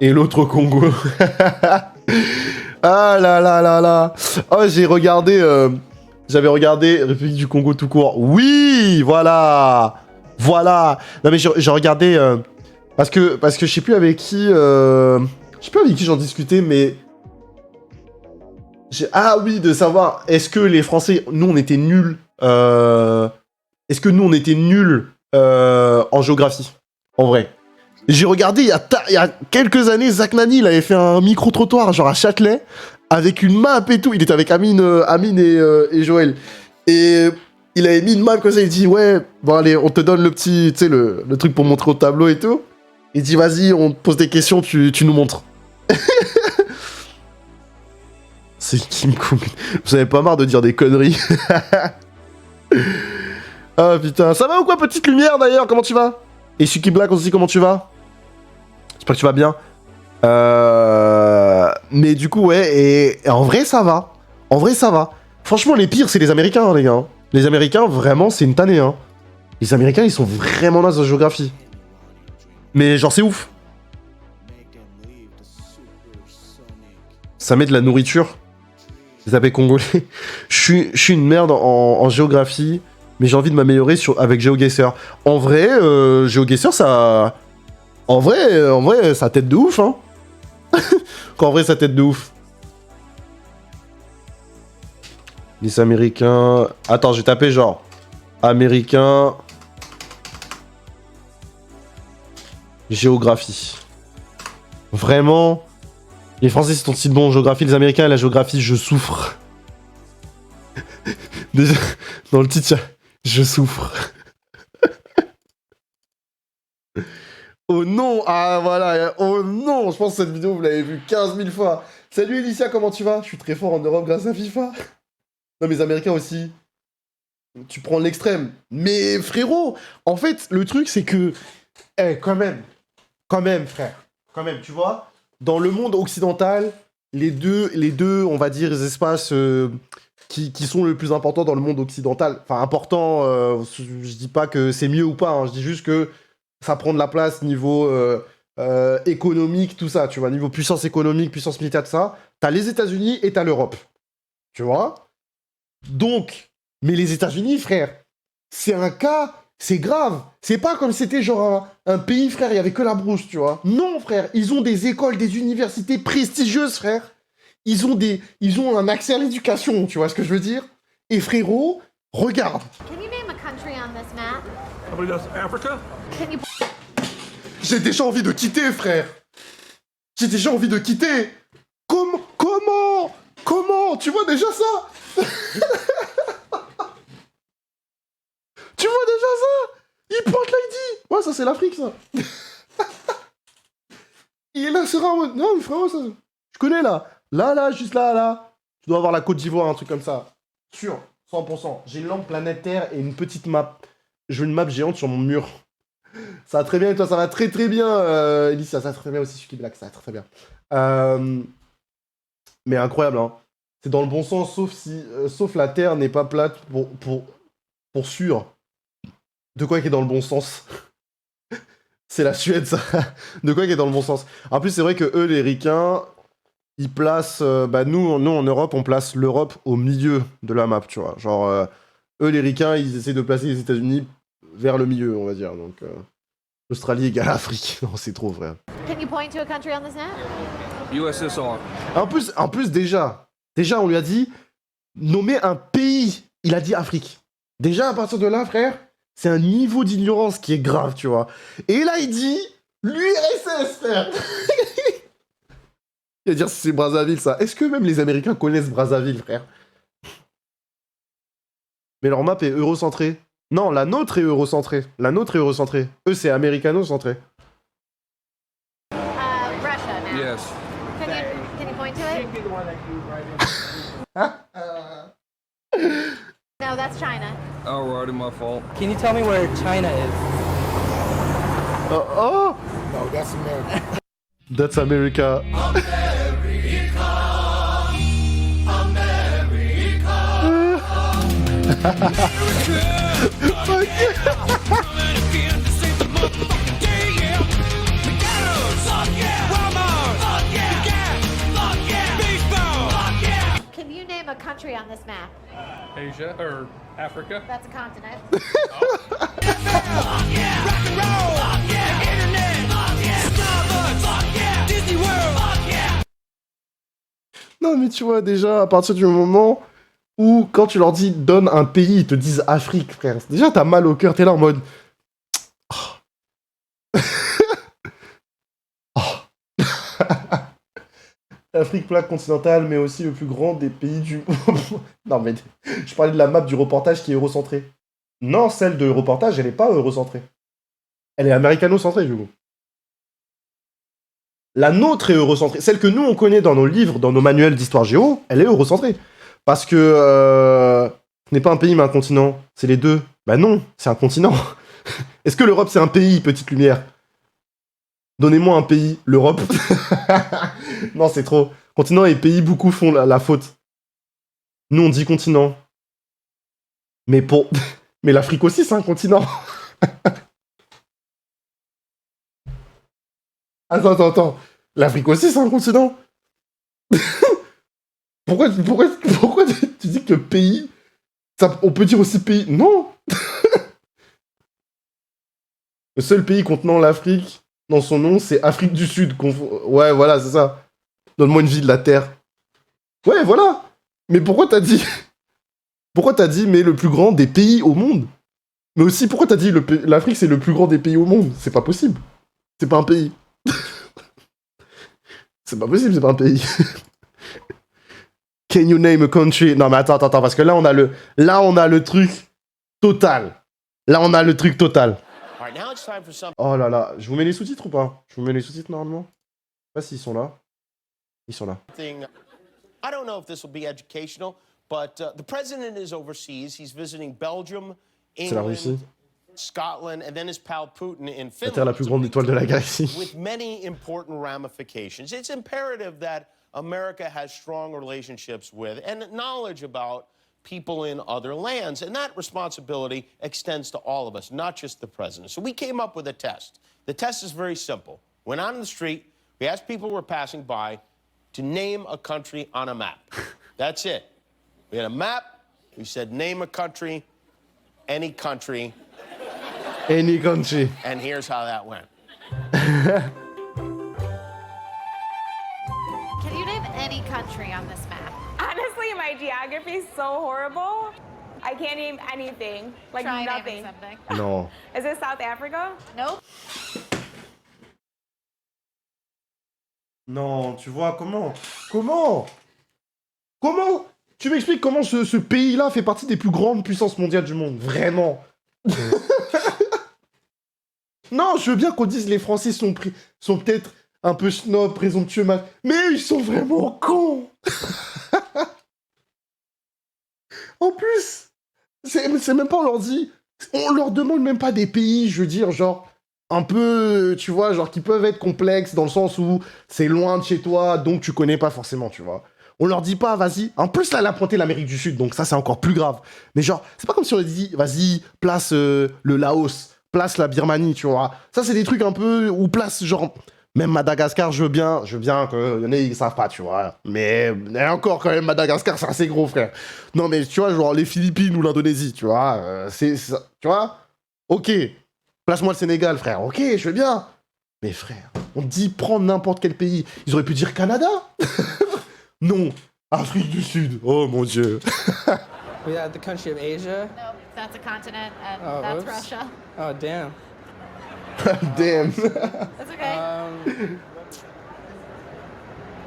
Et l'autre au Congo. Ah là là là là. Oh, j'ai regardé... J'avais regardé République du Congo tout court. Oui, voilà. Voilà. Non mais j'ai regardé... parce que je sais plus avec qui... Je sais plus avec qui j'en discutais, mais... Ah oui, de savoir, est-ce que les Français, nous on était nuls, est-ce que nous on était nuls en géographie, en vrai. J'ai regardé, il y a quelques années, Zach Nani, il avait fait un micro-trottoir, genre à Châtelet, avec une map et tout, il était avec Amine et Joël. Et il avait mis une map comme ça, il dit, ouais, bon allez, on te donne le petit, tu sais, le truc pour montrer au tableau et tout. Il dit, vas-y, on te pose des questions, tu nous montres. C'est Kim Kong. Vous avez pas marre de dire des conneries? Ah putain, ça va ou quoi, petite lumière d'ailleurs? Comment tu vas? Et Suki Black aussi, comment tu vas? J'espère que tu vas bien. Mais du coup, ouais, et en vrai, ça va. En vrai, ça va. Franchement, les pires, c'est les Américains, hein, les gars. Les Américains, vraiment, c'est une tannée, hein. Les Américains, ils sont vraiment nazes en géographie. Mais genre, c'est ouf. Ça met de la nourriture. Les appels congolais. Je suis une merde en géographie, mais j'ai envie de m'améliorer avec GeoGuessr. En vrai, GeoGuessr, ça... En vrai, ça tête de ouf, hein. En vrai, ça tête de ouf. Les Américains... Attends, j'ai tapé genre... Américains... Géographie. Vraiment... Les Français, c'est ton site bon en géographie. Les Américains, la géographie, je souffre. Déjà, dans le titre, je souffre. Oh non. Ah voilà. Oh non. Je pense que cette vidéo, vous l'avez vue 15 000 fois. Salut Alicia, comment tu vas? Je suis très fort en Europe grâce à FIFA. Non, mais les Américains aussi. Tu prends l'extrême. Mais frérot, en fait, le truc, c'est que... Eh, quand même, frère. Quand même, tu vois, dans le monde occidental, les deux, on va dire, les espaces qui sont le plus importants dans le monde occidental. Enfin, important, je dis pas que c'est mieux ou pas, hein, je dis juste que ça prend de la place niveau économique, tout ça, tu vois, niveau puissance économique, puissance militaire, tout ça. T'as les États-Unis et t'as l'Europe. Tu vois? Donc, mais les États-Unis, frère, c'est un cas... C'est grave. C'est pas comme si c'était genre un pays, frère, il y avait que la brousse, tu vois. Non, frère, ils ont des écoles, des universités prestigieuses, frère. Ils ont un accès à l'éducation, tu vois ce que je veux dire? Et frérot, regarde. Can you name a country on this map? Somebody does Africa? Can you... J'ai déjà envie de quitter, frère. J'ai déjà envie de quitter. Comment? Tu vois déjà ça? Tu vois déjà ça? Il pointe là, il dit... Ouais, ça, c'est l'Afrique, ça. Il est là, c'est rare en mode... Non, mais frérot, ça... Je connais, là. Là, juste là. Tu dois avoir la Côte d'Ivoire, un truc comme ça. Sûr, 100%. J'ai une lampe planète Terre et une petite map. Je veux une map géante sur mon mur. Ça va très bien, et toi, ça va très très bien, Alicia. Ça va très bien aussi, Suki Black, ça va très bien. Mais incroyable, hein. C'est dans le bon sens, sauf la Terre n'est pas plate pour sûr. De quoi qui est dans le bon sens? C'est la Suède, ça. De quoi qui est dans le bon sens? En plus, c'est vrai que eux, les ricains, ils placent... nous, en Europe, on place l'Europe au milieu de la map, tu vois. Genre, eux, les ricains, ils essaient de placer les États-Unis vers le milieu, on va dire. Donc, l'Australie égale Afrique. Non, c'est trop vrai. Can you point to a country on this map? USSR. En plus, déjà, on lui a dit, nommer un pays. Il a dit Afrique. Déjà, à partir de là, frère... C'est un niveau d'ignorance qui est grave, tu vois. Et là, il dit l'URSS, frère. Il va dire c'est Brazzaville, ça. Est-ce que même les Américains connaissent Brazzaville, frère? Mais leur map est eurocentrée. Non, la nôtre est eurocentrée. Eux, c'est américano-centré. Russia now. Yes. Can you point to it? No, that's China. Alrighty, my fault. Can you tell me where China is? Oh! No, that's America. That's America. America. map? Asia or Africa? That's a continent. Non, mais tu vois, déjà, à partir du moment où, quand tu leur dis donne un pays, ils te disent Afrique, frère. Déjà, t'as mal au cœur, t'es là en mode. Oh. L'Afrique plaque continentale, mais aussi le plus grand des pays du monde. Non, mais je parlais de la map du reportage qui est eurocentrée. Non, celle de reportage, elle est pas eurocentrée. Elle est américano-centrée, du coup. La nôtre est eurocentrée. Celle que nous, on connaît dans nos livres, dans nos manuels d'histoire géo, elle est eurocentrée. Parce que ce n'est pas un pays, mais un continent. C'est les deux. Bah non, c'est un continent. Est-ce que l'Europe, c'est un pays, petite lumière? Donnez-moi un pays, l'Europe. Non, c'est trop. Continent et pays, beaucoup font la faute. Nous, on dit continent. Mais pour... Mais l'Afrique aussi, c'est un continent. Attends. L'Afrique aussi, c'est un continent. Pourquoi tu dis que pays... on peut dire aussi pays... Non. Le seul pays contenant l'Afrique dans son nom, c'est Afrique du Sud. Ouais, voilà, c'est ça. Donne-moi une vie de la Terre. Ouais, voilà. Mais pourquoi t'as dit... Pourquoi t'as dit, mais le plus grand des pays au monde? Mais aussi, pourquoi t'as dit l'Afrique, c'est le plus grand des pays au monde? C'est pas possible. C'est pas un pays. C'est pas possible, c'est pas un pays. Can you name a country? Non, mais attends, parce que là, on a le truc total. Là, on a le truc total. Oh là là, je vous mets les sous-titres ou pas? Je vous mets les sous-titres normalement? Je sais pas s'ils sont là. Ils sont là. I don't know if this will be educational, but the president is overseas. He's visiting Belgium, C'est la Russie. England, Scotland, and then his pal Putin in La Terre la Finland. plus grande étoile de la galaxie. With many important ramifications. It's imperative that America has strong relationships with and knowledge about people in other lands. And that responsibility extends to all of us, not just the president. So we came up with a test. The test is very simple. Went out on the street, we asked people who were passing by to name a country on a map. That's it. We had a map, we said name a country, any country. Any country. And here's how that went. Can you name any country on this map? Honestly, my geography is so horrible. I can't name anything. Like Try nothing. naming something. Non. Is it South Africa? Nope. Non, tu vois, comment tu m'expliques comment ce pays-là fait partie des plus grandes puissances mondiales du monde? Vraiment. Non, je veux bien qu'on dise les Français sont peut-être un peu snob, présomptueux, mais ils sont vraiment cons. En plus, c'est même pas, on leur demande même pas des pays, je veux dire, genre, un peu, tu vois, genre, qui peuvent être complexes dans le sens où c'est loin de chez toi, donc tu connais pas forcément, tu vois. On leur dit pas, vas-y. En plus, là, elle a pointé l'Amérique du Sud, donc ça, c'est encore plus grave. Mais genre, c'est pas comme si on leur dit, vas-y, place le Laos, place la Birmanie, tu vois. Ça, c'est des trucs un peu, ou place, genre, même Madagascar, je veux bien qu'il y en ait, ils savent pas, tu vois. Mais encore, quand même, Madagascar, c'est assez gros, frère. Non, mais tu vois, genre, les Philippines ou l'Indonésie, tu vois, tu vois. Ok, place-moi le Sénégal, frère. Ok, je veux bien. Mais frère, on te dit prendre n'importe quel pays. Ils auraient pu dire Canada. Non, Afrique du Sud. Oh mon Dieu. We had the country of Asia. Nope. That's a continent, and Oh, that's whoops. Russia. Oh, damn. Damn. That's okay.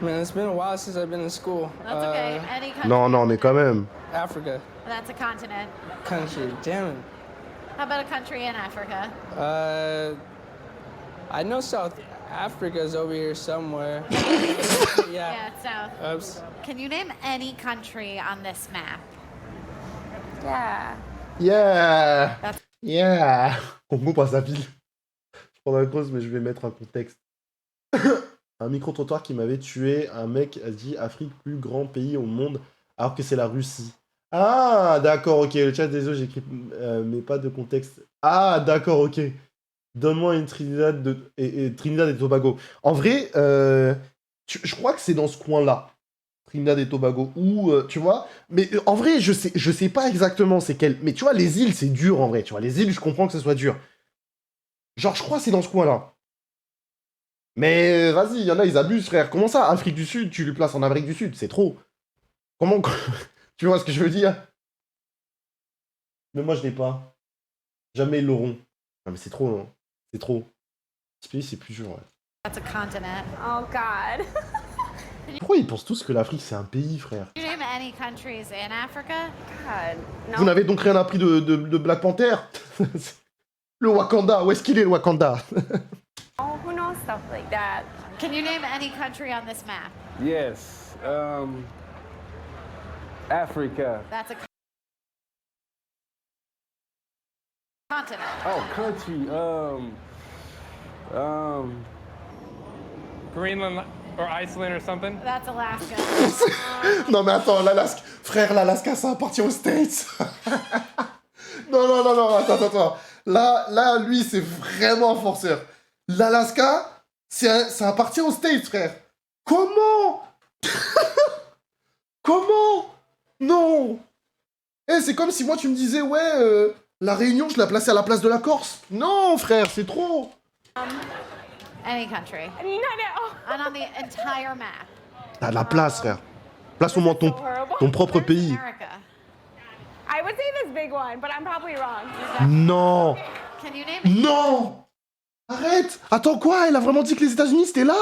Man, it's been a while since I've been in school. That's okay. Any country. Non, mais quand même. Africa. That's a continent. Country. Damn it. How about a country in Africa? I know South Africa's over here somewhere. Yeah, Yeah. it's south. Oops. Can you name any country on this map? Yeah. Yeah. Congo Brazzaville. Je prends la cause, mais je vais mettre un contexte. Un micro-trottoir qui m'avait tué, un mec a dit Afrique, plus grand pays au monde, alors que c'est la Russie. Ah, d'accord, ok. Le chat, désolé, j'écris, mais pas de contexte. Ah, d'accord, ok. Donne-moi une Trinidad et Trinidad et Tobago. En vrai, je crois que c'est dans ce coin-là. Trinidad et Tobago, ou, tu vois. Mais en vrai, je sais pas exactement c'est quel. Mais tu vois, les îles, c'est dur en vrai, tu vois. Les îles, je comprends que ce soit dur. Genre, je crois que c'est dans ce coin-là. Mais vas-y, il y en a, ils abusent, frère. Comment ça, Afrique du Sud, tu le places en Amérique du Sud? C'est trop. Comment. Tu vois ce que je veux dire? Mais moi, je n'ai pas. Jamais ils l'auront. Non, mais c'est trop, hein. C'est trop. Ce pays, c'est plus dur, ouais. That's a continent. Oh God. Pourquoi ils pensent tous que l'Afrique, c'est un pays, frère? Can you name any countries in Africa? God. No. Vous n'avez donc rien appris de Black Panther? Le Wakanda, où est-ce qu'il est, le Wakanda? Oh, who knows stuff like that? Can you name any country on this map? Yes. Africa. That's a continent. Oh, country. Greenland or Iceland or something? That's Alaska. Non mais attends, l'Alaska... Frère, l'Alaska, ça appartient aux States. Non, attends. Là, lui, c'est vraiment un forceur. L'Alaska, ça appartient aux States, frère. Comment? Comment? Non. Eh, c'est comme si moi, tu me disais, ouais, la Réunion, je la plaçais à la place de la Corse. Non, frère, c'est trop. Any country. I mean, I know. And on the entire map. T'as de la place, frère. Place au moins So horrible. ton propre Where's pays. America? I would say this big one, but I'm probably wrong. Non. Can you name Non. Arrête. Attends, quoi? Elle a vraiment dit que les États-Unis, c'était là?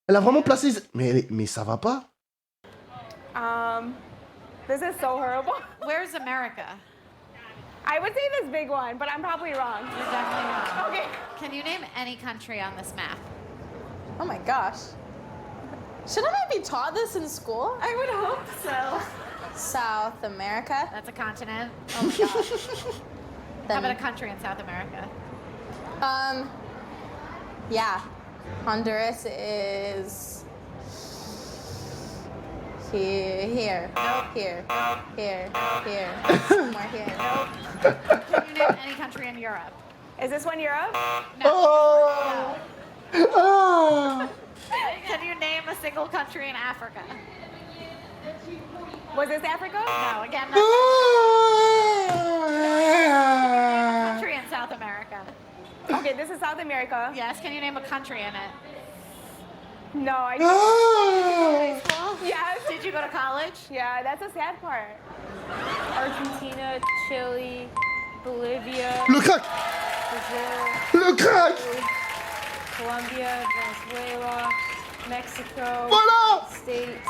Elle a vraiment placé... Mais ça va pas. This is so horrible. Where's America? I would say this big one, but I'm probably wrong. You're definitely wrong. Okay. Can you name any country on this map? Oh my gosh. Shouldn't I be taught this in school? I would hope so. South America. That's a continent. Oh my gosh. How about a Then, country in South America? yeah. Honduras is here. Here. Somewhere here. Can you name any country in Europe? Is this one Europe? Oh. Ah. Can you name a single country in Africa? Was this Africa? No, again, Ah. that's a country in South America. Okay, this is South America. Yes, can you name a country in it? No, I. Ah. Well, Yes. did you go to college? Yeah, that's a sad part. Argentina, Chile, Bolivia, Le crack. Brazil, Le crack. Colombia, Venezuela, Mexico, Voilà. States,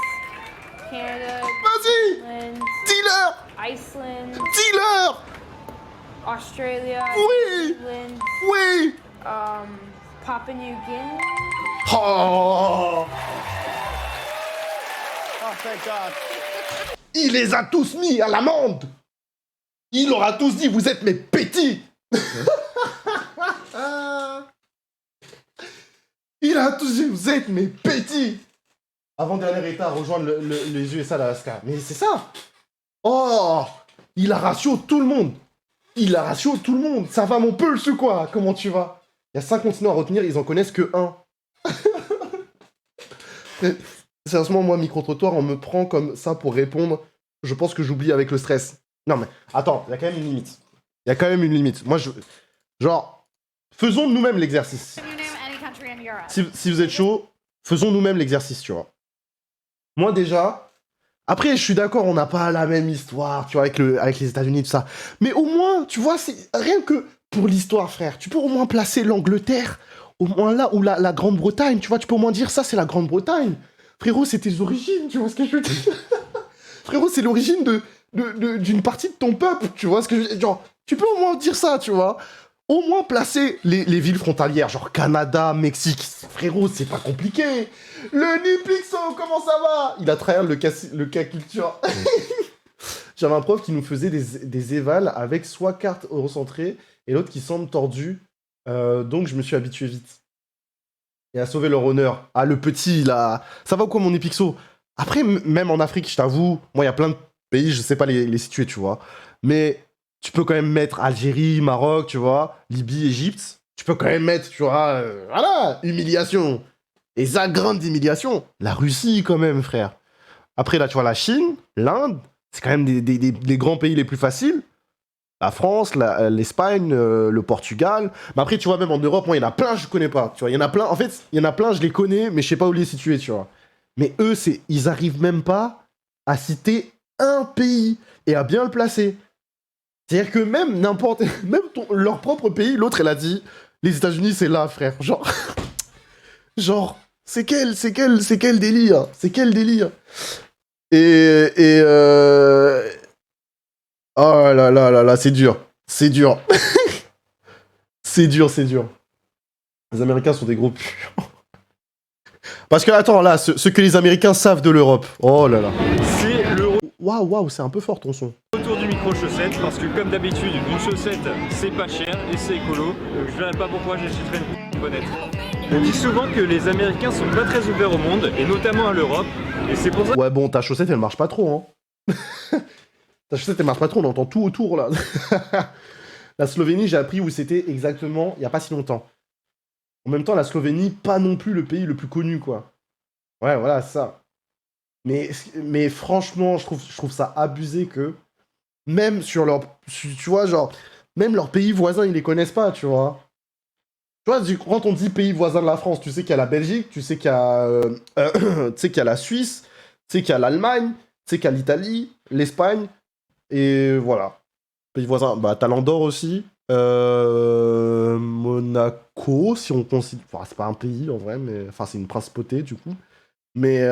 Canada, Vas-y. Finland, Dis-leur. Iceland, Dis-leur. Australia, Oui. New Zealand, Oui. Papua New Guinea. Oh. Oh, thank God. Il les a tous mis à l'amende. Il leur a tous dit, vous êtes mes petits. Il a tous dit, vous êtes mes petits. Avant-dernier état à rejoindre les USA d'Alaska. Mais c'est ça. Oh, il a ratio tout le monde. Il a ratio tout le monde. Ça va mon pulse ou quoi? Comment tu vas? Il y a 5 continents à retenir, ils en connaissent que 1. Sérieusement, moi, micro-trottoir, on me prend comme ça pour répondre. Je pense que j'oublie avec le stress. Non, mais attends, il y a quand même une limite. Il y a quand même une limite. Moi, genre, faisons nous-mêmes l'exercice. Can you name any country in Europe? Si vous êtes chaud, faisons nous-mêmes l'exercice, tu vois. Moi, déjà... Après, je suis d'accord, on n'a pas la même histoire, tu vois, avec les États-Unis, tout ça. Mais au moins, tu vois, c'est rien que pour l'histoire, frère. Tu peux au moins placer l'Angleterre, au moins là, ou la Grande-Bretagne, tu vois. Tu peux au moins dire ça, c'est la Grande-Bretagne. Frérot, c'est tes origines, tu vois ce que je veux dire? Frérot, c'est l'origine d'une partie de ton peuple, tu vois ce que je veux dire? Genre, tu peux au moins dire ça, tu vois. Au moins placer les villes frontalières, genre Canada, Mexique. Frérot, c'est pas compliqué. Le Nipixo, comment ça va? Il a travaillé le cas culture. J'avais un prof qui nous faisait des évals avec soit carte recentrée et l'autre qui semble tordue. Donc je me suis habitué vite. Et à sauver leur honneur. Ah, le petit, là. Ça va ou quoi, mon Nipixo? Après, même en Afrique, je t'avoue, moi, il y a plein de pays, je sais pas les situer, tu vois. Mais tu peux quand même mettre Algérie, Maroc, tu vois, Libye, Égypte. Tu peux quand même mettre, tu vois, voilà, humiliation. Et ça, grande humiliation. La Russie, quand même, frère. Après, là, tu vois, la Chine, l'Inde, c'est quand même des grands pays les plus faciles. La France, l'Espagne, le Portugal. Mais après, tu vois, même en Europe, moi, il y en a plein, je connais pas. Tu vois, il y en a plein. En fait, il y en a plein, je les connais, mais je sais pas où les situer, tu vois. Mais eux, ils arrivent même pas à citer un pays et à bien le placer. C'est-à-dire que même leur propre pays, l'autre, elle a dit, les États-Unis, c'est là, frère. Genre, c'est quel délire? C'est quel délire? Oh là là là là, c'est dur. C'est dur. C'est dur. Les Américains sont des gros puants. Parce que, attends, là, ce que les Américains savent de l'Europe. Oh là là. C'est le Waouh, c'est un peu fort ton son. retour du micro-chaussette, parce que comme d'habitude, une chaussette, c'est pas cher et c'est écolo. Je verrai pas pourquoi j'achèterais une bonnette. On dit souvent que les Américains sont pas très ouverts au monde, et notamment à l'Europe, et c'est pour ça... Ouais, bon, ta chaussette, elle marche pas trop, hein. Ta chaussette, elle marche pas trop, on entend tout autour, là. La Slovénie, j'ai appris où c'était exactement il y a pas si longtemps. En même temps, la Slovénie, pas non plus le pays le plus connu, quoi. Ouais, voilà, c'est ça. Mais franchement, je trouve ça abusé que, même sur leur... Tu vois, genre, même leurs pays voisins, ils les connaissent pas, tu vois. Tu vois, quand on dit pays voisin de la France, tu sais qu'il y a la Belgique, tu sais qu'il y a, tu sais qu'il y a la Suisse, tu sais qu'il y a l'Allemagne, tu sais qu'il y a l'Italie, l'Espagne, et voilà. Pays voisins, bah t'as l'Andorre aussi, Monaco, si on considère... Enfin, c'est pas un pays, en vrai, mais... Enfin, c'est une principauté, du coup. Mais...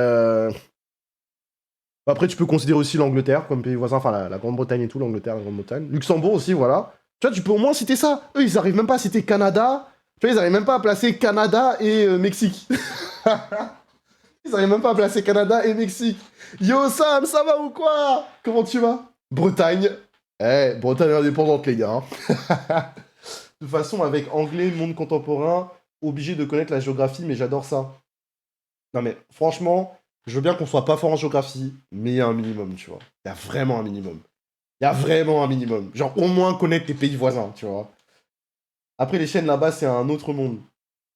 Après, tu peux considérer aussi l'Angleterre comme pays voisin, enfin, la Grande-Bretagne et tout, l'Angleterre, la Grande-Bretagne. Luxembourg aussi, voilà. Tu vois, tu peux au moins citer ça. Eux, ils arrivent même pas à citer Canada. Tu vois, ils arrivent même pas à placer Canada et Mexique. Ils arrivent même pas à placer Canada et Mexique. Yo, Sam, ça va ou quoi? Comment tu vas? Bretagne. Eh, Bretagne indépendante, les gars. Hein. De toute façon, avec anglais, monde contemporain, obligé de connaître la géographie, mais j'adore ça. Non, mais franchement, je veux bien qu'on soit pas fort en géographie, mais il y a un minimum, tu vois. Il y a vraiment un minimum. Il y a vraiment un minimum. Genre, au moins connaître tes pays voisins, tu vois. Après, les chaînes là-bas, c'est un autre monde.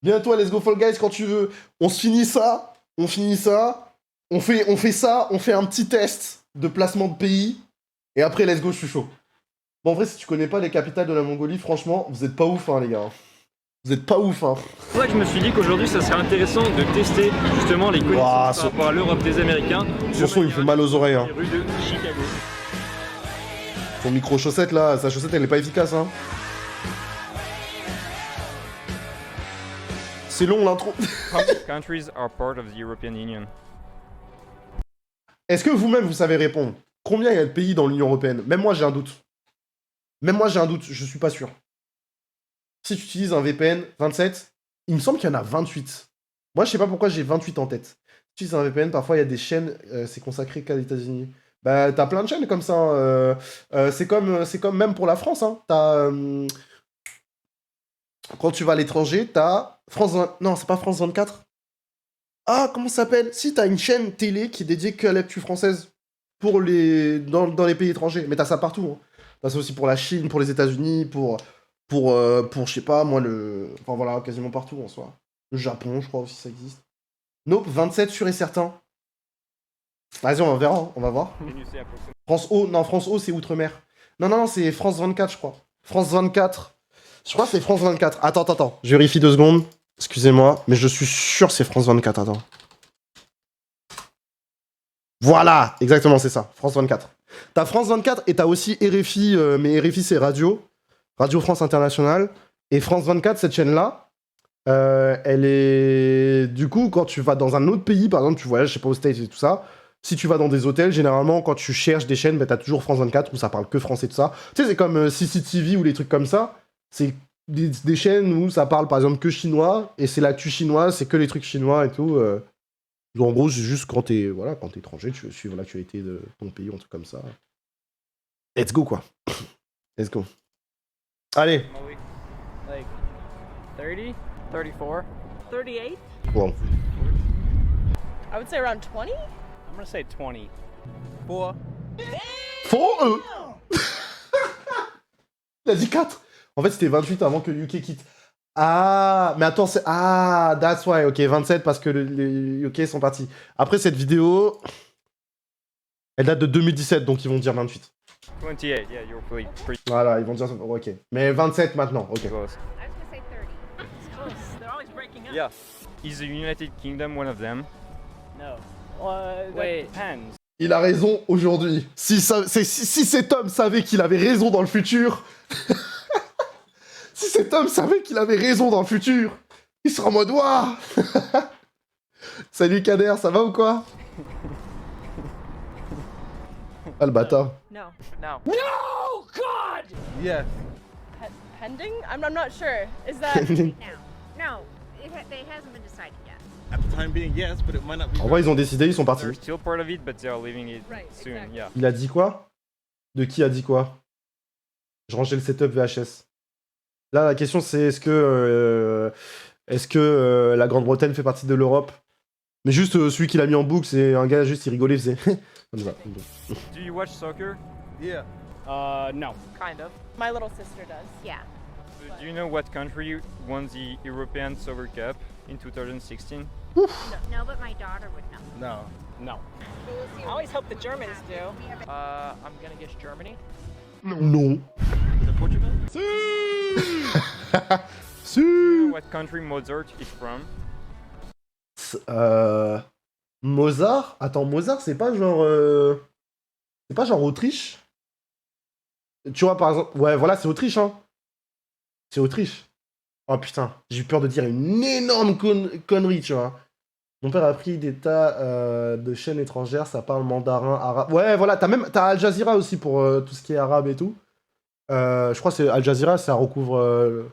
Viens, toi, let's go Fall Guys quand tu veux. On se finit ça. On finit ça. On fait ça. On fait un petit test de placement de pays. Et après, let's go, je suis chaud. Bon, en vrai, si tu connais pas les capitales de la Mongolie, franchement, vous êtes pas ouf, hein, les gars. Vous êtes pas ouf, hein. C'est pour ça que je me suis dit qu'aujourd'hui, ça serait intéressant de tester justement les connaissances par rapport à l'Europe des Américains. Son son, il fait mal aux oreilles, hein. Les rues de Chicago. Son micro-chaussette, là, sa chaussette, elle est pas efficace, hein. C'est long, l'intro. Countries are part of the European Union. Est-ce que vous-même, vous savez répondre? Combien il y a de pays dans l'Union Européenne? Même moi, j'ai un doute. Même moi, j'ai un doute, je suis pas sûr. Si tu utilises un VPN 27, il me semble qu'il y en a 28. Moi, je sais pas pourquoi j'ai 28 en tête. Si tu utilises un VPN, parfois, il y a des chaînes, c'est consacré qu'à les États-Unis. Bah, t'as plein de chaînes comme ça. Hein. C'est comme même pour la France. Hein. T'as... quand tu vas à l'étranger, t'as France 20... Non, c'est pas France 24. Ah, comment ça s'appelle? Si, t'as une chaîne télé qui est dédiée qu'à l'actu française pour dans les pays étrangers. Mais t'as ça partout. Hein. T'as ça aussi pour la Chine, pour les États-Unis, pour je sais pas, moi, enfin voilà, quasiment partout en soi. Le Japon, je crois aussi, ça existe. Nope, 27 sûr et certain. Vas-y, on verra, hein, on va voir. France O, non, France O, c'est Outre-mer. Non, c'est France 24, je crois. France 24. Je crois que c'est France 24. Attends, je vérifie 2 secondes. Excusez-moi, mais je suis sûr que c'est France 24, attends. Voilà, exactement, c'est ça, France 24. T'as France 24 et t'as aussi RFI, mais RFI, c'est Radio France Internationale. Et France 24, cette chaîne-là, elle est... Du coup, quand tu vas dans un autre pays, par exemple, tu voyages, je sais pas, aux States et tout ça, si tu vas dans des hôtels, généralement, quand tu cherches des chaînes, bah, t'as toujours France 24 où ça parle que français, tout ça. Tu sais, c'est comme CCTV ou les trucs comme ça. C'est des chaînes où ça parle, par exemple, que chinois, et c'est l'actu chinoise, c'est que les trucs chinois et tout. En gros, c'est juste quand t'es étranger, tu veux suivre l'actualité de ton pays ou un truc comme ça. Let's go, quoi. Let's go. Allez. Like 30, 34, 38. Bon. I would say around 20? I'm gonna say 20. 4. Faux Il a dit 4. En fait, c'était 28 avant que UK quitte. Ah, mais attends, c'est... Ah, that's why. Ok, 27 parce que les UK sont partis. Après cette vidéo... Elle date de 2017, donc ils vont dire 28. 28, yeah, you're pretty Voilà, ils vont dire... Ok. Mais 27 maintenant, ok. close. I was gonna say 30. Yeah. Is the United Kingdom one of them? No. Wait. Depends. Il a raison aujourd'hui. Si cet homme savait qu'il avait raison dans le futur... si cet homme savait qu'il avait raison dans le futur, il sera en mode ouah. Salut Kader, ça va ou quoi? Ah le bâtard. No. No. No, God! Yes. Pending? I'm not sure. Is that... No, they hasn't been decided yet. At the time being, yes, but it might not be. En vrai, ils ont décidé, ils sont They're partis. still part of it, but they are leaving it Right, soon, exactly. yeah. Il a dit quoi? De qui a dit quoi? Je rangeais le setup VHS. Là, la question c'est est-ce que la Grande-Bretagne fait partie de l'Europe? Mais juste celui qui l'a mis en boucle, c'est un gars juste il rigolait, il faisait. Comme ça. Do you watch soccer? Yeah. No. Kind of. My little sister does. Yeah. Do you know what country won the European Soccer Cup in 2016? No, but my daughter would know. No. No. I always hope the Germans do. I'm gonna guess Germany. Non. Is it Portugal? Do you know what country Mozart is from? Mozart? Attends, Mozart, c'est pas genre. C'est pas genre Autriche? Tu vois, par exemple. Ouais, voilà, c'est Autriche, hein. C'est Autriche. Oh putain, j'ai eu peur de dire une énorme connerie, tu vois. Mon père a pris des tas de chaînes étrangères, ça parle mandarin, arabe. Ouais, voilà, t'as Al Jazeera aussi pour tout ce qui est arabe et tout. Je crois que c'est Al Jazeera, ça recouvre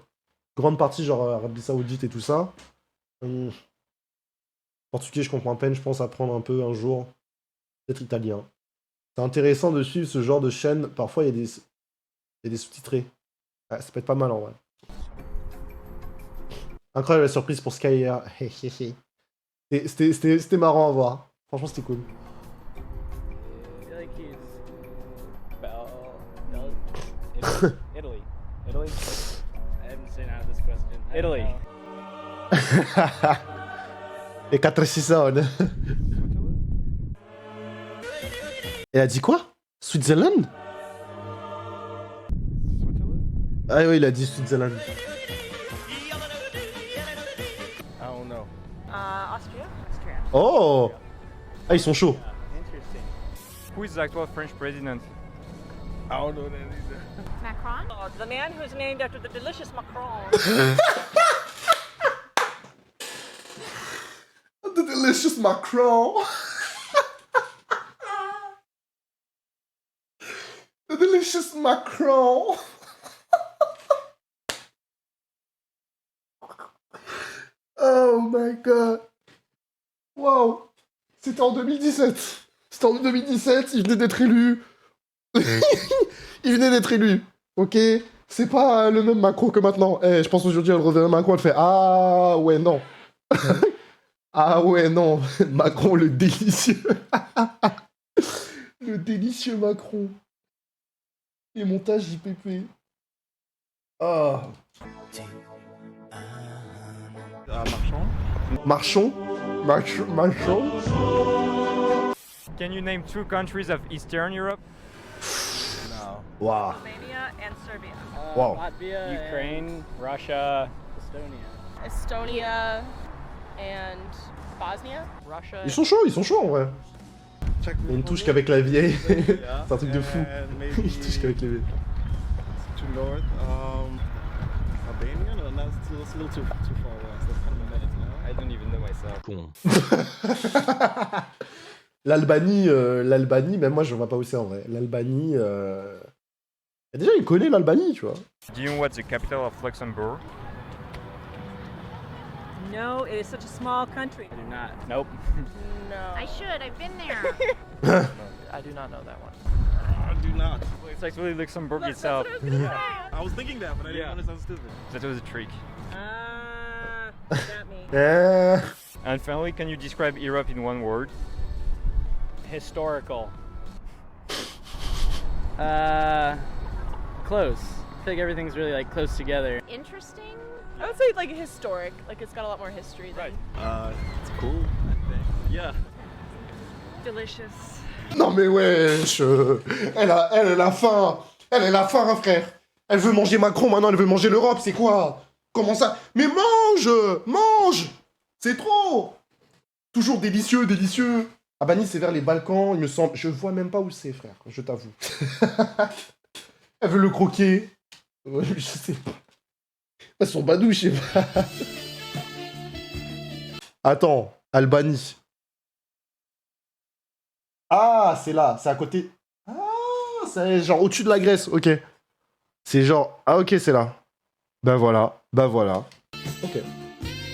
grande partie, genre Arabie Saoudite et tout ça. Portugais, je comprends à peine, je pense apprendre un peu un jour. Peut-être italien. C'est intéressant de suivre ce genre de chaîne. Parfois, il y a des sous-titrés. Ouais, ça peut être pas mal en vrai. Incroyable la surprise pour Sky Air. C'était marrant à voir. Franchement, c'était cool. I feel like he's Italy. Italy? I haven't seen out this question. Italy. Et 4-6 Elle a dit quoi? Switzerland? Ah oui, il a dit Switzerland. I don't know. Austria? Oh! Ah, ils sont chauds. Interesting. Who is the actual French president? I don't know that either. Macron? Oh, the man who's named after the delicious Macron. The delicious Macron. The delicious Macron. Oh my god. Wow. C'était en 2017. C'était en 2017, il venait d'être élu. Il venait d'être élu. Ok? C'est pas le même Macron que maintenant. Eh, je pense aujourd'hui, elle revient Macron, elle fait ah ouais, non. Ah ouais, non. Macron, le délicieux. Le délicieux Macron. Et montage JPP. Ah. Marchand. Marchand. Can you name 2 countries of Eastern Europe? No. Wow. Romania and Serbia. Wow. Latvia, Ukraine, Russia, Estonia. Estonia and Bosnia. Russia. Ils sont chauds en vrai. Czech Il y a une touche Republic. qu'avec la vieille. Yeah. C'est un truc de fou. And maybe Une touche qu'avec la vieille. to north. Albania? No, that's a little too far west. That's kind of a minute now. I don't even know myself. L'Albanie, même moi je vois pas où c'est en vrai. L'Albanie, déjà il connaît l'Albanie, tu vois. Do you know what's the capital of Luxembourg? No, it is such a small country. I do not. Nope. No. I should. I've been there. I do not know that one. I do not. It's actually Luxembourg itself. I was thinking that, but I didn't Yeah. want to sound stupid. That was a trick. Got me. And finally, can you describe Europe in one word? Historical. Close. I feel like everything's really like close together. Interesting? I would say like historic. Like it's got a lot more history than It's cool, I think. Yeah. delicious. Non mais wesh, elle a faim. Elle a faim, frère. Elle veut manger Macron, maintenant elle veut manger l'Europe, c'est quoi? Comment ça? Mais mange! Mange! C'est trop! Toujours délicieux, délicieux. Albanie, c'est vers les Balkans, il me semble. Je vois même pas où c'est, frère, je t'avoue. Elle veut le croquer. Je sais pas. Son badou, je sais pas. Attends, Albanie. Ah, c'est là, c'est à côté. Ah, c'est genre au-dessus de la Grèce, ok. C'est genre, ah ok, c'est là. Ben voilà, ben voilà. Ok.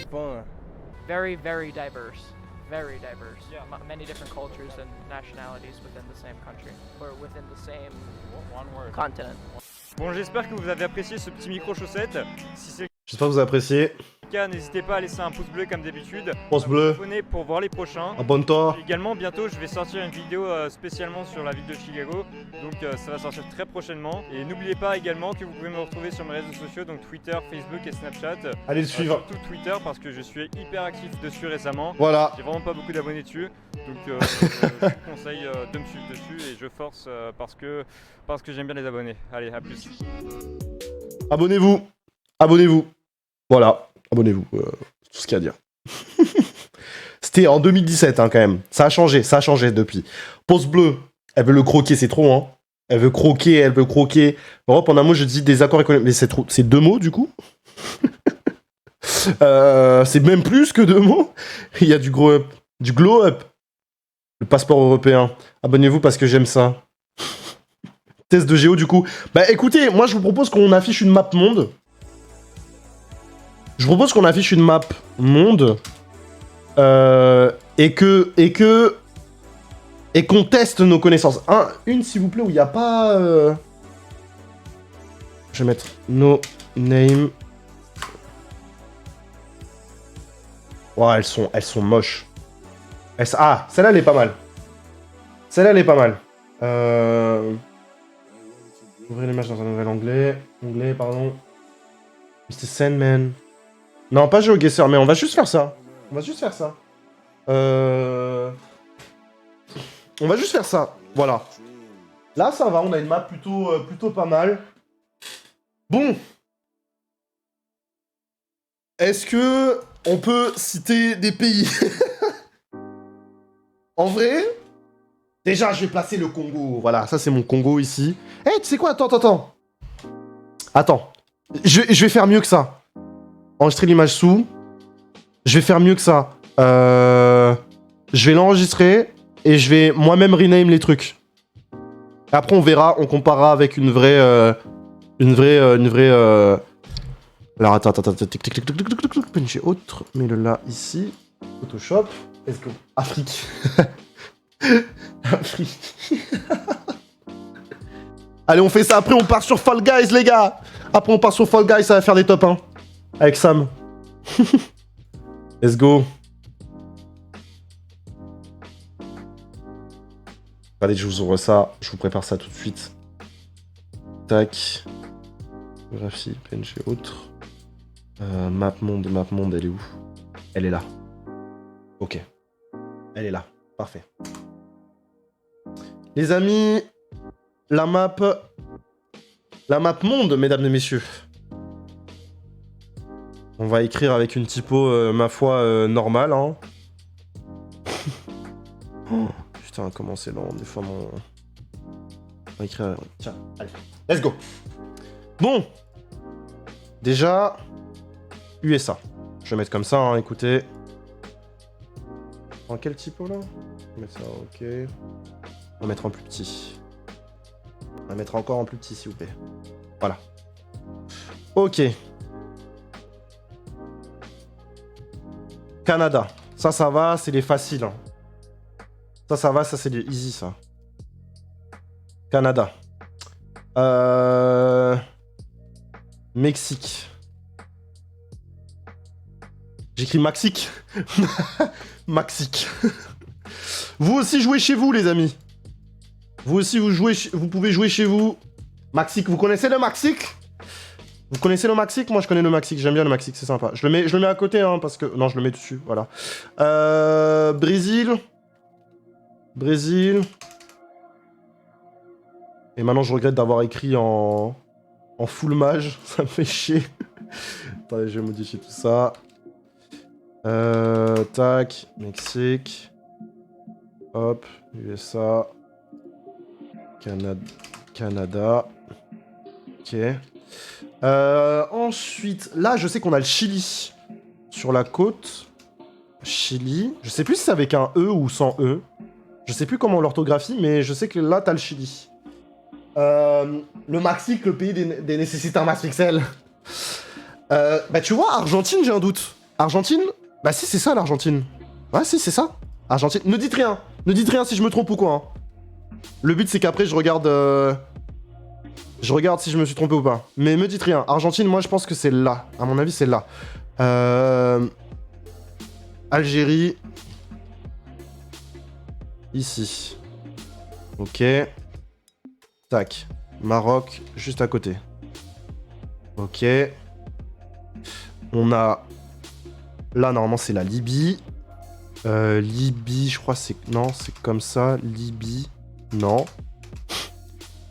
Fun. Very, very diverse. Very diverse. Many different cultures and nationalities within the same country. Or within the same continent. Bon, j'espère que vous avez apprécié ce petit micro-chaussette. Si c'est J'espère que vous avez apprécié. le cas, n'hésitez pas à laisser un pouce bleu comme d'habitude. Pouce bleu. Abonnez pour voir les prochains. Abonne-toi. Également, bientôt, je vais sortir une vidéo spécialement sur la ville de Chicago. Donc, ça va sortir très prochainement. Et n'oubliez pas également que vous pouvez me retrouver sur mes réseaux sociaux, donc Twitter, Facebook et Snapchat. Allez le suivre. Surtout Twitter parce que je suis hyper actif dessus récemment. Voilà. J'ai vraiment pas beaucoup d'abonnés dessus. Donc, je vous conseille de me suivre dessus et je force parce que j'aime bien les abonnés. Allez, à plus. Abonnez-vous. Abonnez-vous. Voilà. Abonnez-vous. C'est tout ce qu'il y a à dire. C'était en 2017, hein, quand même. Ça a changé depuis. Pouce bleu. Elle veut le croquer, c'est trop, hein. Elle veut croquer. Europe, en un mot, je dis des accords économiques. Mais c'est trop. C'est 2 mots, du coup. C'est même plus que 2 mots. Il y a du glow up. Du glow up. Le passeport européen. Abonnez-vous parce que j'aime ça. Test de géo, du coup. Bah, écoutez, moi, je vous propose qu'on affiche une map monde. Je propose qu'on affiche une map monde. Et qu'on teste nos connaissances. Une, s'il vous plaît, où il n'y a pas... Je vais mettre no name. Oh, elles sont moches. Ah, celle-là, elle est pas mal. Celle-là, elle est pas mal. Ouvrez l'image dans un nouvel onglet. Onglet, pardon. Mr. Sandman. Non, pas GeoGuessr, mais on va juste faire ça. On va juste faire ça. On va juste faire ça. Voilà. Là, ça va. On a une map plutôt pas mal. Bon. Est-ce que on peut citer des pays? En vrai, déjà, je vais placer le Congo. Voilà, ça, c'est mon Congo ici. Eh, tu sais quoi? Attends. Je vais faire mieux que ça. Enregistrer l'image sous. Je vais faire mieux que ça. Je vais l'enregistrer et je vais moi-même rename les trucs. Après, on verra, on comparera avec une vraie. Alors, attends. J'ai autre. Mets-le là, ici. Photoshop. Let's go. Afrique. Afrique. Allez, on fait ça. Après, on part sur Fall Guys, les gars. Après, on part sur Fall Guys, ça va faire des top 1. Avec Sam. Let's go. Allez, je vous ouvre ça. Je vous prépare ça tout de suite. Tac. Graphie, PNG, autre. Map monde, elle est où? Elle est là. Ok. Elle est là. Parfait. Les amis, la map monde, mesdames et messieurs. On va écrire avec une typo, ma foi, normale. Hein. Oh, putain, comment c'est lent. Des fois, mon... On va écrire... Tiens, allez. Let's go. Bon. Déjà, USA. Je vais mettre comme ça, hein, écoutez. En quel typo, là? On va mettre ça, ok. On va mettre en plus petit. On va mettre encore en plus petit, s'il vous plaît. Voilà. Ok. Canada. Ça va, c'est les faciles. Hein. Ça va, ça c'est les easy, ça. Canada. Mexique. J'écris Maxique. Maxique. Vous aussi jouez chez vous, les amis. Vous aussi, vous pouvez jouer chez vous. Maxique, vous connaissez le Maxique? Vous connaissez le Maxique? Moi, je connais le Maxique. J'aime bien le Maxique, c'est sympa. Je le mets à côté, hein, parce que... Non, je le mets dessus, voilà. Brésil. Et maintenant, je regrette d'avoir écrit en full mage. Ça me fait chier. Attendez, je vais modifier tout ça. Tac. Mexique. Hop. USA. Canada. Ok. Ensuite, là, je sais qu'on a le Chili sur la côte. Chili. Je sais plus si c'est avec un E ou sans E. Je sais plus comment l'orthographie, mais je sais que là, t'as le Chili. Le Mexique, le pays des nécessités un max pixel. Bah, tu vois, Argentine, j'ai un doute. Argentine? Bah, si, c'est ça, l'Argentine. Ouais, si, c'est ça. Argentine. Ne dites rien. Ne dites rien si je me trompe ou quoi. Hein. Le but, c'est qu'après, je regarde... Je regarde si je me suis trompé ou pas. Mais me dites rien. Argentine, moi, je pense que c'est là. À mon avis, c'est là. Algérie. Ici. Ok. Tac. Maroc, juste à côté. Ok. On a... Là, normalement, c'est la Libye. Libye, je crois c'est... Non, c'est comme ça. Libye. Non.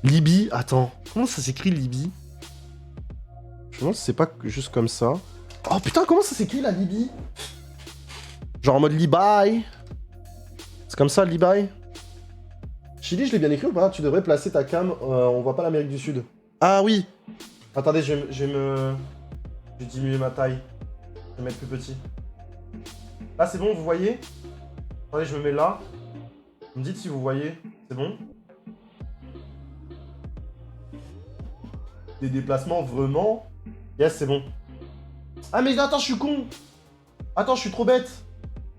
Libye, attends. Comment ça s'écrit Libye? Je me demande si c'est pas juste comme ça. Oh putain, comment ça s'écrit la Libye? Genre en mode Libaye. C'est comme ça, Libaye? Chili, je l'ai bien écrit ou pas? Tu devrais placer ta cam, on voit pas l'Amérique du Sud. Ah oui. Attendez, je vais diminuer ma taille. Je vais mettre plus petit. Là, c'est bon, vous voyez? Attendez, je me mets là. Vous me dites si vous voyez. C'est bon? Des déplacements, vraiment? Yes, c'est bon. Ah, mais attends, je suis con! Attends, je suis trop bête!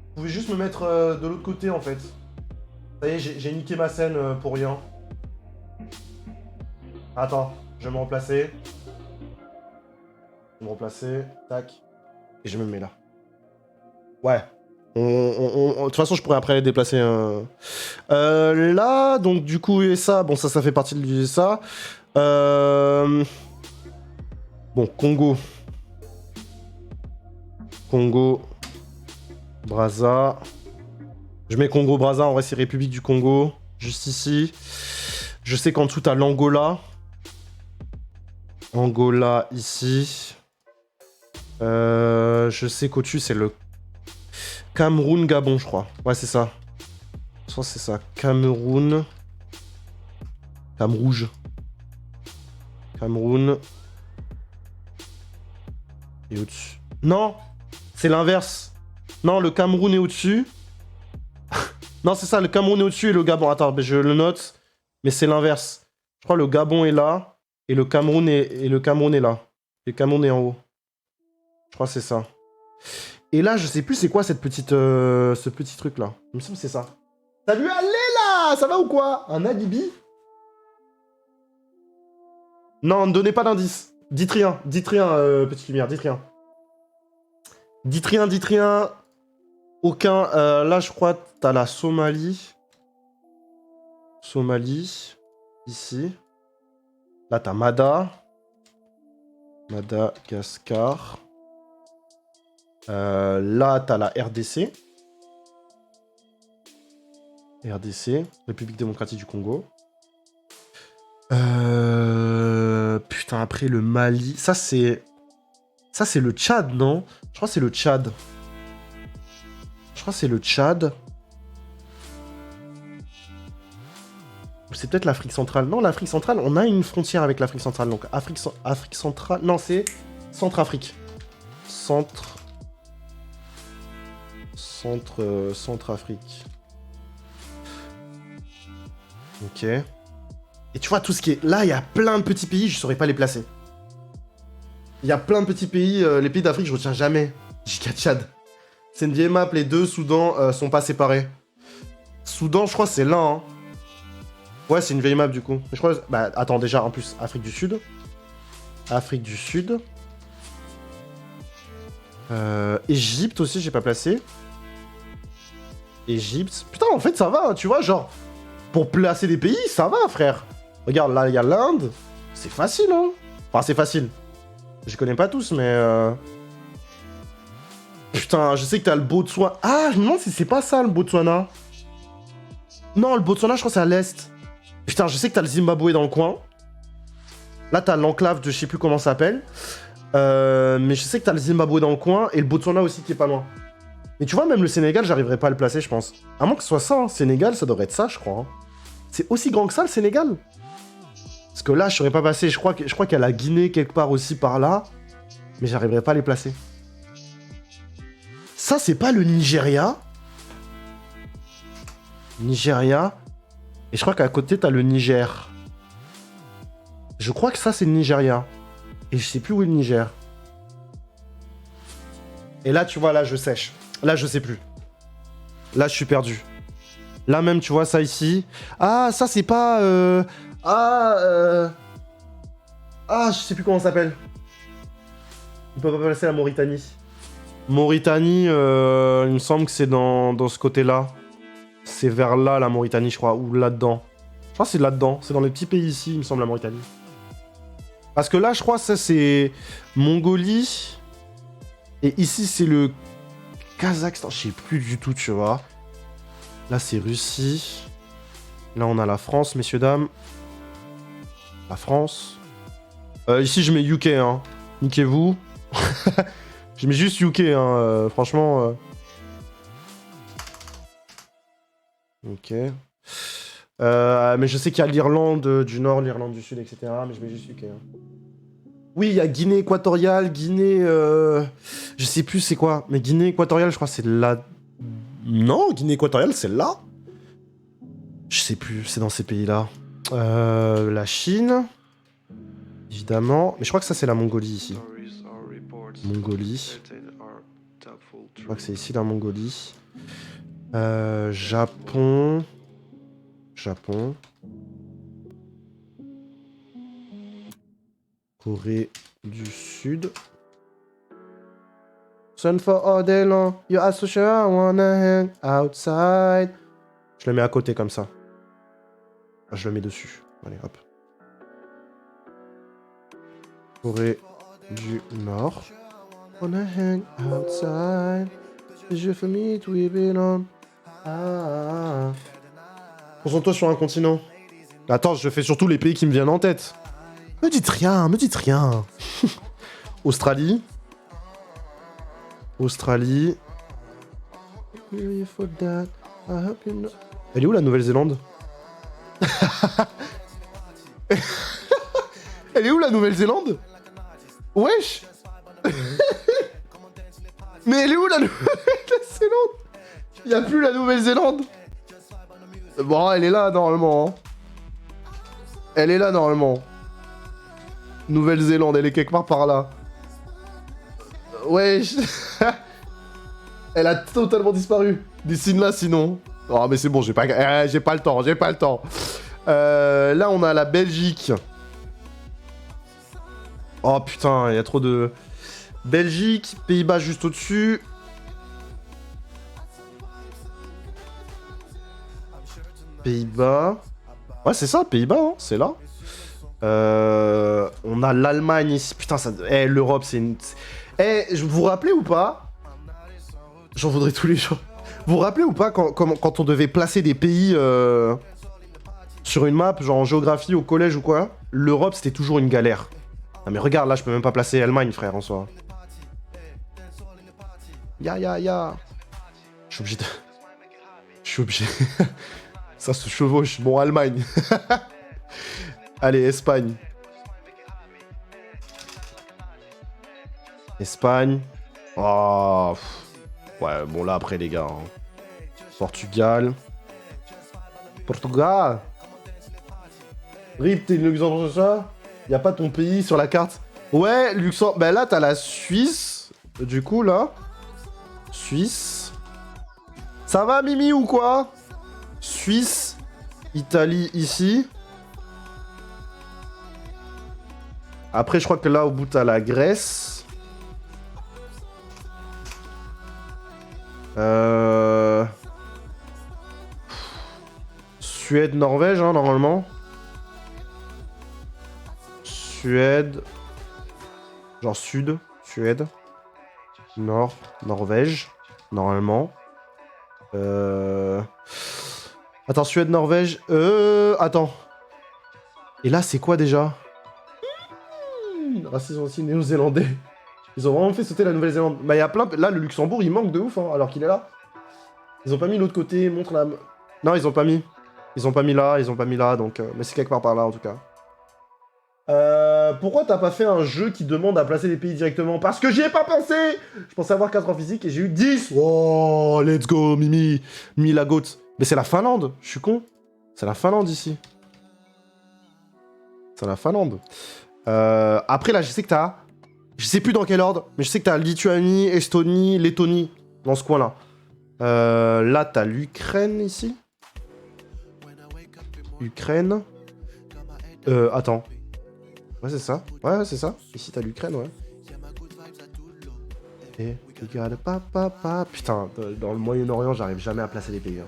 Vous pouvez juste me mettre de l'autre côté, en fait. Ça y est, j'ai niqué ma scène pour rien. Attends, je vais me remplacer. Je vais me remplacer. Tac. Et je me mets là. Ouais. De toute façon, je pourrais après déplacer un... là, donc du coup, USA. Bon, ça fait partie de l'USA. Bon, Congo. Congo. Brazza. Je mets Congo-Brazza, en vrai c'est République du Congo. Juste ici. Je sais qu'en dessous t'as l'Angola. Angola ici. Je sais qu'au-dessus c'est le Cameroun-Gabon, je crois. Ouais, c'est ça. Soit c'est ça. Cameroun. Rouge. Cameroun. Et au-dessus. Non! C'est l'inverse. Non, le Cameroun est au-dessus. Non, c'est ça, le Cameroun est au-dessus et le Gabon. Attends, je le note. Mais c'est l'inverse. Je crois que le Gabon est là. Et le Cameroun est là. Et le Cameroun est en haut. Je crois que c'est ça. Et là, je sais plus c'est quoi cette petite, ce petit truc-là. Il me semble que c'est ça. Salut, allez là! Ça va ou quoi? Un alibi? Non, ne donnez pas d'indice. Dites rien, petite lumière, dites rien. Dites rien. Aucun. Là, je crois que t'as la Somalie. Ici. Là, t'as Madagascar. Là, t'as la RDC. République démocratique du Congo. Putain, après le Mali. Ça, c'est le Tchad, non? Je crois que c'est le Tchad. C'est peut-être l'Afrique centrale. Non, l'Afrique centrale, on a une frontière avec l'Afrique centrale. Donc, Afrique centrale... Non, c'est Centrafrique. Centrafrique. Ok. Et tu vois, tout ce qui est... Là, il y a plein de petits pays, je saurais pas les placer. Il y a plein de petits pays, les pays d'Afrique, je retiens jamais. J.K. Tchad. C'est une vieille map, les deux Soudan sont pas séparés. Soudan, je crois, c'est là, hein. Ouais, c'est une vieille map, du coup. Mais je crois... Bah, attends, déjà, en plus, Afrique du Sud. Égypte aussi, j'ai pas placé. Égypte. Putain, en fait, ça va, tu vois, genre... Pour placer des pays, ça va, frère. Regarde, là, il y a l'Inde. C'est facile, hein. Enfin, c'est facile. Je connais pas tous, mais... Putain, je sais que t'as le Botswana. Ah, je me demande si c'est pas ça, le Botswana. Non, le Botswana, je crois que c'est à l'est. Putain, je sais que t'as le Zimbabwe dans le coin. Là, t'as l'enclave de je sais plus comment ça s'appelle. Mais je sais que t'as le Zimbabwe dans le coin et le Botswana aussi qui est pas loin. Mais tu vois, même le Sénégal, j'arriverai pas à le placer, je pense. À moins que ce soit ça, hein. Sénégal, ça devrait être ça, je crois. Hein. C'est aussi grand que ça, le Sénégal? Parce que là, je serais pas passé. Je crois qu'il y a la Guinée quelque part aussi par là. Mais j'arriverai pas à les placer. Ça, c'est pas le Nigeria. Nigeria. Et je crois qu'à côté, t'as le Niger. Je crois que ça, c'est le Nigeria. Et je sais plus où est le Niger. Et là, tu vois, là, je sèche. Là, je sais plus. Là, je suis perdu. Là même, tu vois, ça ici. Ah, ça, c'est pas... Ah, je sais plus comment ça s'appelle. On peut pas placer la Mauritanie. Mauritanie, il me semble que c'est dans ce côté-là. C'est vers là, la Mauritanie, je crois. Ou là-dedans. Je crois que c'est là-dedans. C'est dans les petits pays ici, il me semble, la Mauritanie. Parce que là, je crois que ça, c'est Mongolie. Et ici, c'est le Kazakhstan. Je sais plus du tout, tu vois. Là, c'est Russie. Là, on a la France, messieurs, dames. La France. Ici, je mets UK, hein. Niquez-vous. Je mets juste UK, hein. Franchement... Ok. Mais je sais qu'il y a l'Irlande du Nord, l'Irlande du Sud, etc. Mais je mets juste UK. Hein. Oui, il y a Guinée équatoriale, Guinée... Je sais plus c'est quoi. Mais Guinée équatoriale, je crois que c'est là... Non, Guinée équatoriale, c'est là. Je sais plus, c'est dans ces pays-là. La Chine. Évidemment. Mais je crois que ça, c'est la Mongolie, ici. Mongolie. Je crois que c'est ici, la Mongolie. Japon. Japon. Corée du Sud. Sun for all day long, you are so sure I wanna hang outside. Je le mets à côté comme ça. Je le mets dessus. Allez, hop. Corée du Nord. Wanna hang outside. Je for me to be on. Ah. Concentre-toi sur un continent. Attends, je fais surtout les pays qui me viennent en tête. Me dites rien, me dites rien. Australie. Australie. Elle est où la Nouvelle-Zélande? Elle est où la Nouvelle-Zélande? Wesh. Mais elle est où la Nouvelle-Zélande? Y'a plus la Nouvelle-Zélande. Bon, elle est là normalement. Hein. Elle est là normalement. Nouvelle-Zélande, elle est quelque part par là. Wesh. Elle a totalement disparu. Dessine-la sinon. Oh mais c'est bon, j'ai pas le temps, j'ai pas le temps. Là on a la Belgique. Oh putain, il y a trop de... Belgique, Pays-Bas juste au-dessus. Pays-Bas. Ouais c'est ça, Pays-Bas, hein, c'est là. On a l'Allemagne ici. Putain, ça... l'Europe c'est une... je vous rappelez ou pas? J'en voudrais tous les jours. Vous vous rappelez ou pas quand on devait placer des pays sur une map, genre en géographie au collège ou quoi? L'Europe c'était toujours une galère. Non mais regarde, là je peux même pas placer Allemagne, frère, en soi. Ya. Je suis obligé de... Je suis obligé. Ça se chevauche. Bon, Allemagne. Allez, Espagne. Espagne. Oh. Ouais, bon là après les gars. Hein. Portugal. Portugal. Rip, t'es Luxembourg, ça? Y'a pas ton pays sur la carte? Ouais, Luxembourg. Bah là, t'as la Suisse. Du coup, là. Suisse. Ça va, Mimi, ou quoi? Suisse. Italie, ici. Après, je crois que là, au bout, t'as la Grèce. Suède, Norvège, hein, normalement. Suède. Genre sud. Suède. Nord. Norvège. Normalement. Attends, Suède, Norvège. Attends. Et là, c'est quoi déjà? Racisme aussi néo-zélandais. Ils ont vraiment fait sauter la Nouvelle-Zélande. Bah, il y a plein... Là, le Luxembourg, il manque de ouf, hein, alors qu'il est là. Ils ont pas mis l'autre côté, montre la... Non, ils ont pas mis. Ils ont pas mis là, donc... Mais c'est quelque part par là, en tout cas. Pourquoi t'as pas fait un jeu qui demande à placer les pays directement? Parce que j'y ai pas pensé. Je pensais avoir 4 en physique et j'ai eu 10. Oh, let's go, Mimi. Mimi la goat. Mais c'est la Finlande, je suis con. C'est la Finlande, ici. C'est la Finlande. Après, là, je sais que t'as... Je sais plus dans quel ordre, mais je sais que t'as Lituanie, Estonie, Lettonie, dans ce coin-là. Là, t'as l'Ukraine, ici. Ukraine. Attends. Ouais, c'est ça. Ouais, c'est ça. Ici, t'as l'Ukraine, ouais. Et... Putain, dans le Moyen-Orient, j'arrive jamais à placer les pays.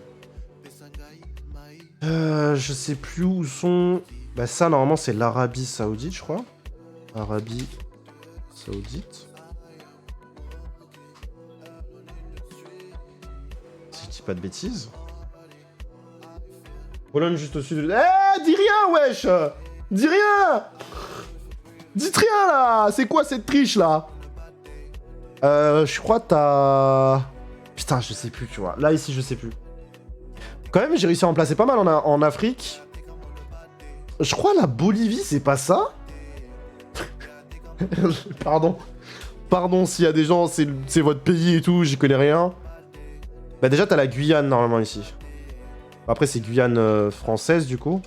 Je sais plus où sont... Bah ça, normalement, c'est l'Arabie Saoudite, je crois. Arabie Saoudite. Si je dis pas de bêtises. Pologne juste au sud de... Eh, dis rien, wesh! Dis rien! Dites rien, là! C'est quoi cette triche, là? Je crois que t'as... Putain, je sais plus, tu vois. Là, ici, je sais plus. Quand même, j'ai réussi à en placer pas mal en Afrique. Je crois la Bolivie, c'est pas ça? Pardon. Pardon s'il y a des gens, c'est votre pays et tout, j'y connais rien. Bah déjà, t'as la Guyane, normalement, ici. Après, c'est Guyane française, du coup.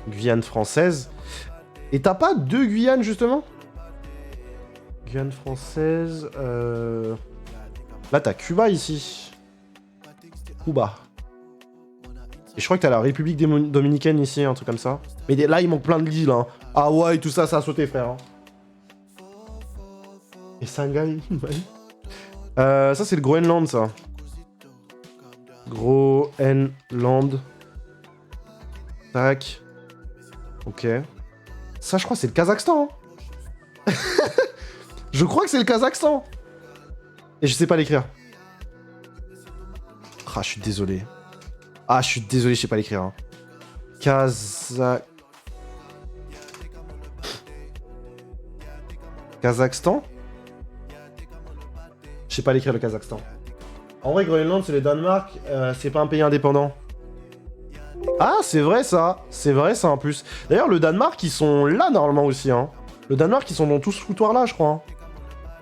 Guyane française. Et t'as pas 2 Guyanes, justement? Guyane française... Là, t'as Cuba, ici. Cuba. Et je crois que t'as la République Dominicaine ici, un truc comme ça. Mais là, il manque plein de l'îles, hein. Hawaï, tout ça, ça a sauté, frère. Hein. Et Shanghai, ça, c'est le Groenland, ça. Groenland. Tac. Ok. Ça, je crois que c'est le Kazakhstan. Hein. Je crois que c'est le Kazakhstan. Et je sais pas l'écrire. Ah, je suis désolé. Ah, je suis désolé, je sais pas l'écrire. Hein. Kazakhstan? Je sais pas l'écrire, le Kazakhstan. En vrai, Groenland, c'est le Danemark. C'est pas un pays indépendant. Ah, c'est vrai, ça. C'est vrai, ça, en plus. D'ailleurs, le Danemark, ils sont là, normalement, aussi. Hein. Le Danemark, ils sont dans tout ce foutoir-là, je crois. Hein.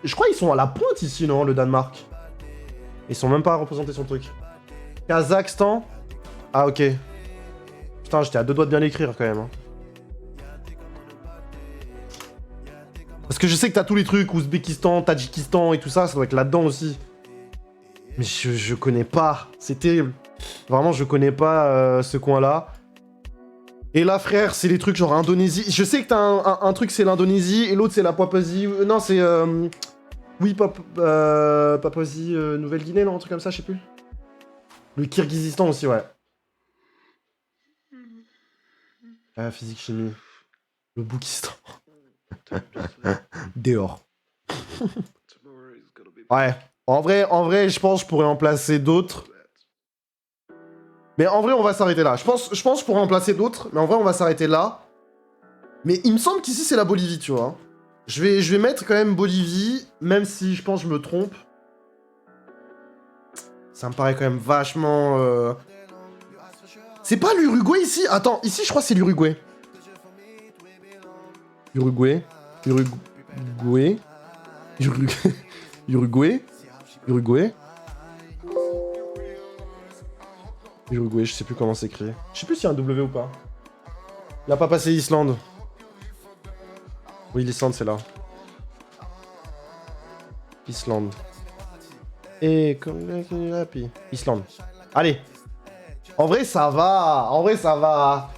Je crois qu'ils sont à la pointe, ici, non, le Danemark. Ils sont même pas représentés sur le truc. Kazakhstan. Ah, ok. Putain, j'étais à 2 doigts de bien l'écrire, quand même. Hein. Parce que je sais que t'as tous les trucs, Ouzbékistan, Tadjikistan et tout ça, ça doit être là-dedans aussi. Mais je connais pas. C'est terrible. Vraiment, je connais pas ce coin-là. Et là, frère, c'est les trucs genre Indonésie. Je sais que t'as un truc, c'est l'Indonésie, et l'autre, c'est la Papouasie... Non, c'est... Oui, Papouasie Nouvelle-Guinée, non, un truc comme ça, je sais plus. Le Kirghizistan aussi, ouais. Physique, chimie. Le Boukistan. Dehors. Ouais. En vrai, je pense que je pourrais en placer d'autres. Mais en vrai, on va s'arrêter là. Je pense que je pourrais en placer d'autres, mais en vrai, on va s'arrêter là. Mais il me semble qu'ici, c'est la Bolivie, tu vois. Je vais mettre quand même Bolivie, même si je pense que je me trompe. Ça me paraît quand même vachement... C'est pas l'Uruguay, ici? Attends, ici, je crois que c'est l'Uruguay. Uruguay, je sais plus comment s'écrit. Je sais plus s'il y a un W ou pas. Il a pas passé Islande. Oui, l'Islande, c'est là. Islande. Et comme Islande. Allez. En vrai, ça va. En vrai, ça va.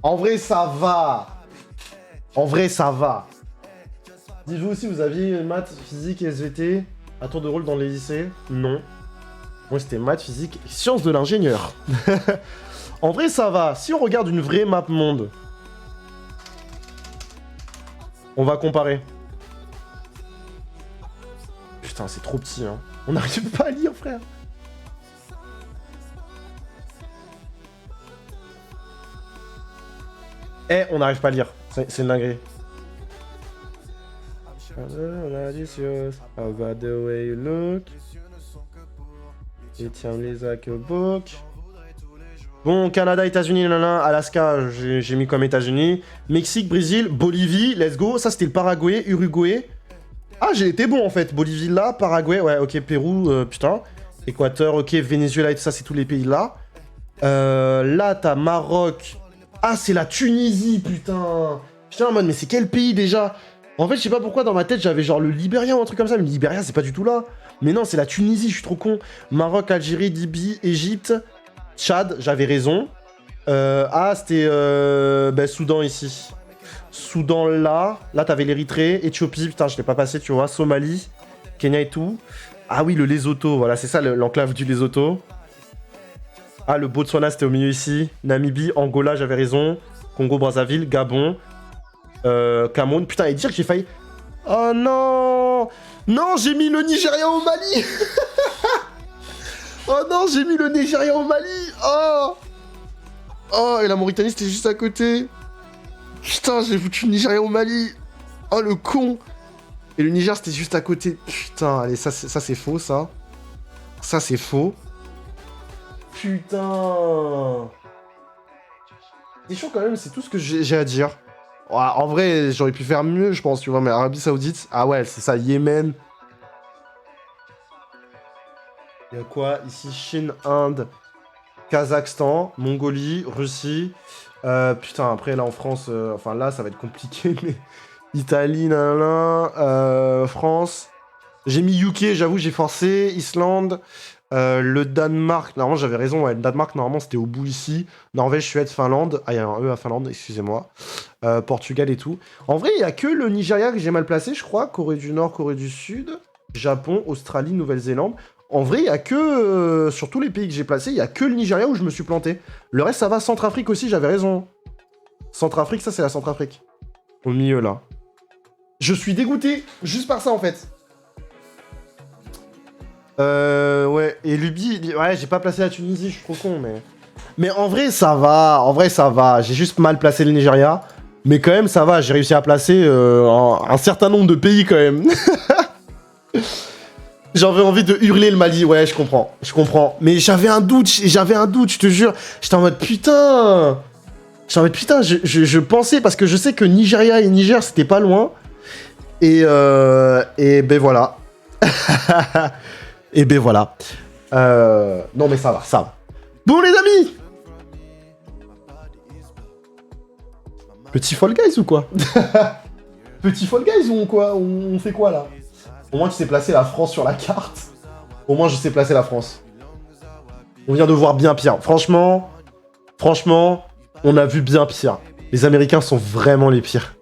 En vrai, ça va. En vrai, ça va. Dites-vous aussi, vous aviez maths, physique et SVT à tour de rôle dans les lycées? Non. Moi, c'était maths, physique et sciences de l'ingénieur. En vrai, ça va. Si on regarde une vraie map monde, on va comparer. Putain, c'est trop petit, hein. On n'arrive pas à lire, frère. Eh, on n'arrive pas à lire. C'est une dinguerie. About the way you look. It sounds like a book. Bon, Canada, États-Unis, Alaska, j'ai mis comme États-Unis. Mexique, Brésil, Bolivie, let's go. Ça, c'était le Paraguay, Uruguay. Ah, j'ai été bon en fait. Bolivie là, Paraguay, ouais, ok, Pérou, putain. Équateur, ok, Venezuela et tout ça, c'est tous les pays là. Là, t'as Maroc. Ah, c'est la Tunisie, putain. Putain, en mode, mais c'est quel pays déjà? En fait, je sais pas pourquoi dans ma tête j'avais genre le Libéria ou un truc comme ça, mais le Libéria c'est pas du tout là. Mais non, c'est la Tunisie, je suis trop con. Maroc, Algérie, Libye, Égypte, Tchad, j'avais raison. Ah, c'était Soudan ici. Soudan là. Là, t'avais l'Érythrée, Éthiopie, putain, je l'ai pas passé, tu vois. Somalie, Kenya et tout. Ah oui, le Lesotho, voilà, c'est ça l'enclave du Lesotho. Ah, le Botswana, c'était au milieu ici. Namibie, Angola, j'avais raison. Congo, Brazzaville, Gabon. Cameroun. Putain, et dire que j'ai failli... Oh non! Non, j'ai mis le Nigeria au Mali. Oh non, j'ai mis le Nigeria au Mali. Oh! Oh, et la Mauritanie, c'était juste à côté. Putain, j'ai foutu le Nigeria au Mali. Oh, le con. Et le Niger, c'était juste à côté. Putain, allez, ça c'est faux, ça. Ça, c'est faux. Putain. C'est chaud quand même, c'est tout ce que j'ai à dire. Ouais, en vrai, j'aurais pu faire mieux, je pense, tu vois, mais Arabie Saoudite... Ah ouais, c'est ça, Yémen. Il y a quoi ici? Chine, Inde, Kazakhstan, Mongolie, Russie. Putain, après, là, en France... enfin, là, ça va être compliqué, mais... Italie, France. J'ai mis UK, j'avoue, j'ai forcé. Islande. Le Danemark, normalement j'avais raison, ouais, le Danemark normalement c'était au bout ici. Norvège, Suède, Finlande. Ah, il y a un E à Finlande, excusez-moi. Portugal et tout. En vrai, il n'y a que le Nigeria que j'ai mal placé, je crois. Corée du Nord, Corée du Sud, Japon, Australie, Nouvelle-Zélande. En vrai, il n'y a que... sur tous les pays que j'ai placés, il n'y a que le Nigeria où je me suis planté. Le reste, ça va. Centrafrique aussi, j'avais raison. Centrafrique, ça c'est la Centrafrique. Au milieu là. Je suis dégoûté, juste par ça en fait. Ouais, et Libye, ouais, j'ai pas placé la Tunisie, je suis trop con, mais... Mais en vrai, ça va, j'ai juste mal placé le Nigeria, mais quand même, ça va, j'ai réussi à placer un certain nombre de pays, quand même. J'avais envie de hurler le Mali, ouais, je comprends, mais j'avais un doute, je te jure, j'étais en mode, putain, je pensais, parce que je sais que Nigeria et Niger, c'était pas loin, et ben voilà. Et ben voilà. Non mais ça va. Bon les amis. Petit Fall Guys ou quoi? Petit Fall Guys ou quoi? On fait quoi là? Au moins tu sais placer la France sur la carte. Au moins je sais placer la France. On vient de voir bien pire. Franchement, on a vu bien pire. Les Américains sont vraiment les pires.